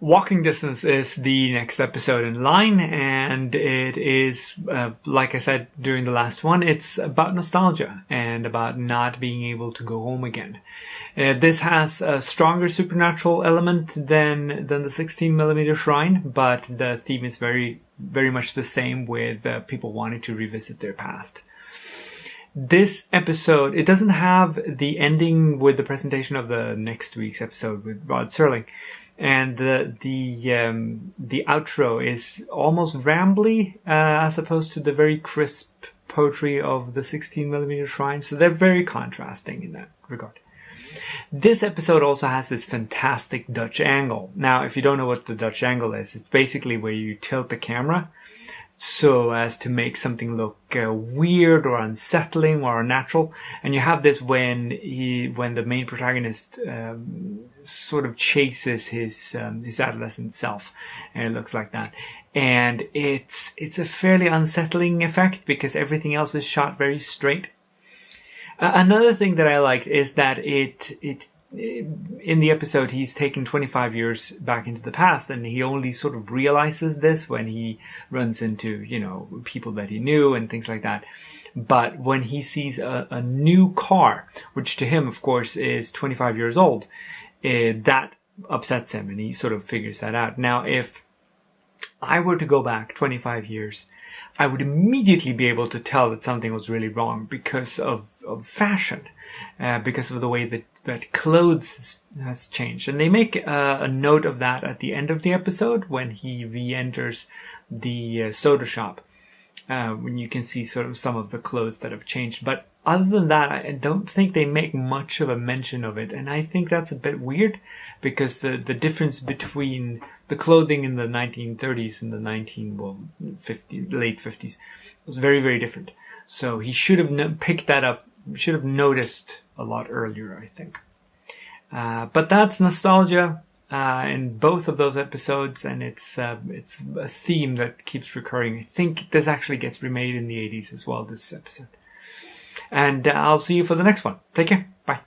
Walking Distance is the next episode in line, and it is, like I said during the last one, it's about nostalgia and about not being able to go home again. This has a stronger supernatural element than the 16mm shrine, but the theme is very, very much the same, with people wanting to revisit their past. This episode, it doesn't have the ending with the presentation of the next week's episode with Rod Serling. And the outro is almost rambly, as opposed to the very crisp poetry of the 16mm shrine. So they're very contrasting in that regard. This episode also has this fantastic Dutch angle. Now, if you don't know what the Dutch angle is, it's basically where you tilt the camera so as to make something look weird or unsettling or unnatural. And you have this when the main protagonist sort of chases his adolescent self, and it looks like that. And it's a fairly unsettling effect because everything else is shot very straight. Another thing that I liked is that in the episode, he's taken 25 years back into the past, and he only sort of realizes this when he runs into, people that he knew and things like that. But when he sees a new car, which to him, of course, is 25 years old, that upsets him, and he sort of figures that out. Now, if I were to go back 25 years, I would immediately be able to tell that something was really wrong because of fashion, because of the way that clothes has changed. And they make a note of that at the end of the episode when he re-enters the soda shop, when you can see sort of some of the clothes that have changed. But other than that, I don't think they make much of a mention of it. And I think that's a bit weird because the difference between the clothing in the 1930s and the late 50s was very, very different. So he should have picked that up, should have noticed a lot earlier, I think. But that's nostalgia in both of those episodes, and it's a theme that keeps recurring. I think this actually gets remade in the 80s as well, this episode. And I'll see you for the next one. Take care. Bye.